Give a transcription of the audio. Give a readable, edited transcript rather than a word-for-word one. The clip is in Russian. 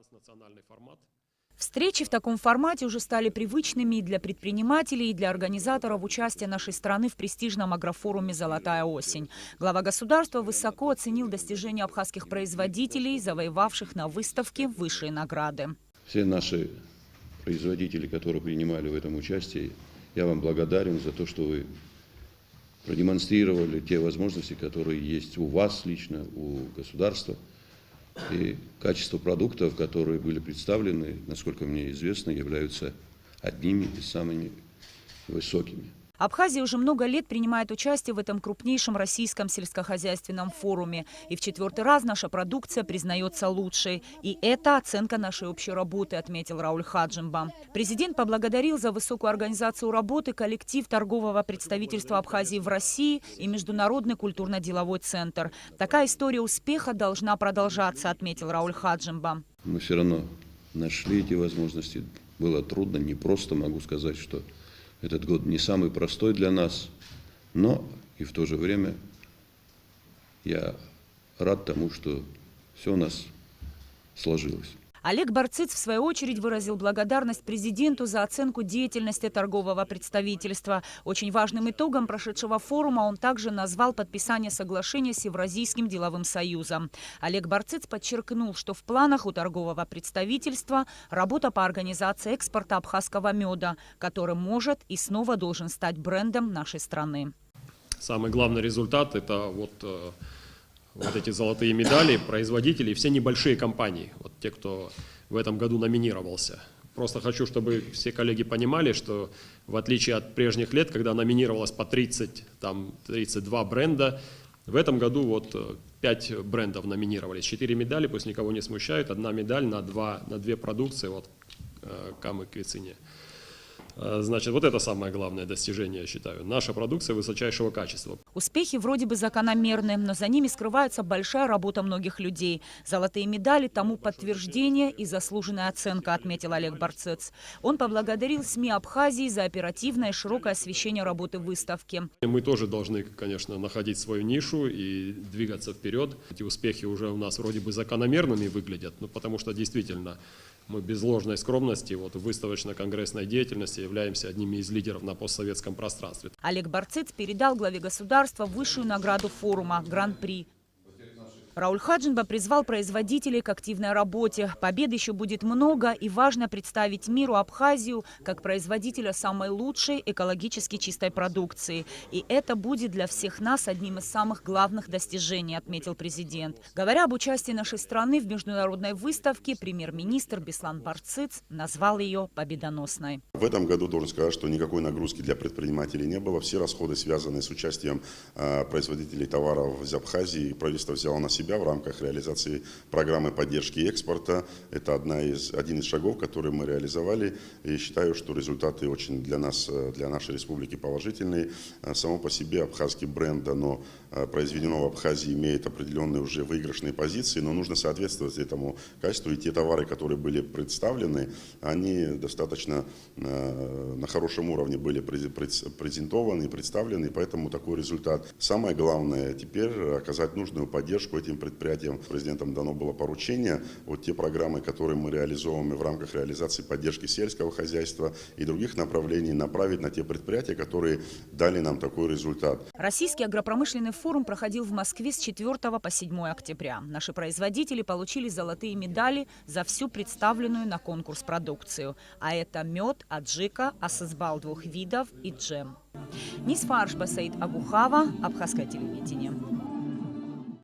нас национальный формат. Встречи в таком формате уже стали привычными и для предпринимателей, и для организаторов участия нашей страны в престижном агрофоруме «Золотая осень». Глава государства высоко оценил достижения абхазских производителей, завоевавших на выставке высшие награды. Все наши производители, которые принимали в этом участие, я вам благодарен за то, что вы продемонстрировали те возможности, которые есть у вас лично, у государства. И качество продуктов, которые были представлены, насколько мне известно, являются одними из самыми высокими. Абхазия уже много лет принимает участие в этом крупнейшем российском сельскохозяйственном форуме. И в 4-й раз наша продукция признается лучшей. И это оценка нашей общей работы, отметил Рауль Хаджимба. Президент поблагодарил за высокую организацию работы коллектив торгового представительства Абхазии в России и Международный культурно-деловой центр. Такая история успеха должна продолжаться, отметил Рауль Хаджимба. Мы все равно нашли эти возможности. Было трудно, непросто, могу сказать, что этот год не самый простой для нас, но и в то же время я рад тому, что все у нас сложилось. Олег Барциц, в свою очередь, выразил благодарность президенту за оценку деятельности торгового представительства. Очень важным итогом прошедшего форума он также назвал подписание соглашения с Евразийским деловым союзом. Олег Барциц подчеркнул, что в планах у торгового представительства работа по организации экспорта абхазского меда, который может и снова должен стать брендом нашей страны. Самый главный результат – это вот эти золотые медали, производители, все небольшие компании, вот те, кто в этом году номинировался. Просто хочу, чтобы все коллеги понимали, что в отличие от прежних лет, когда номинировалось по 32 бренда, в этом году вот 5 брендов номинировались. 4 медали, пусть никого не смущают, 1 медаль на 2 продукции, вот Камы Квицине. Значит, вот это самое главное достижение, я считаю. Наша продукция высочайшего качества. Успехи вроде бы закономерны, но за ними скрывается большая работа многих людей. Золотые медали тому подтверждение и заслуженная оценка, отметил Олег Барциц. Он поблагодарил СМИ Абхазии за оперативное и широкое освещение работы выставки. Мы тоже должны, конечно, находить свою нишу и двигаться вперед. Эти успехи уже у нас вроде бы закономерными выглядят, но потому что действительно мы без ложной скромности в выставочно-конгрессной деятельности являемся одними из лидеров на постсоветском пространстве. Олег Барциц передал главе государства высшую награду форума «Гран-при». Рауль Хаджимба призвал производителей к активной работе. Побед еще будет много, и важно представить миру Абхазию как производителя самой лучшей экологически чистой продукции. И это будет для всех нас одним из самых главных достижений, отметил президент. Говоря об участии нашей страны в международной выставке, премьер-министр Беслан Барциц назвал ее победоносной. В этом году должен сказать, что никакой нагрузки для предпринимателей не было. Все расходы, связанные с участием производителей товаров из Абхазии, правительство взяло на себя в рамках реализации программы поддержки экспорта. Это один из шагов, который мы реализовали. И считаю, что результаты очень для нас, для нашей республики положительные. Само по себе абхазский бренд, оно произведено в Абхазии, имеет определенные уже выигрышные позиции, но нужно соответствовать этому качеству. И те товары, которые были представлены, они достаточно на хорошем уровне были презентованы и представлены, поэтому такой результат. Самое главное теперь оказать нужную поддержку этим предприятиям. Президентом дано было поручение, вот те программы, которые мы реализовываем в рамках реализации поддержки сельского хозяйства и других направлений, направить на те предприятия, которые дали нам такой результат. Российский агропромышленный форум проходил в Москве с 4 по 7 октября. Наши производители получили золотые медали за всю представленную на конкурс продукцию. А это мед, аджика, асызбал 2 видов и джем. Нисфарш Басаид Абухава, Абхазское телевидение.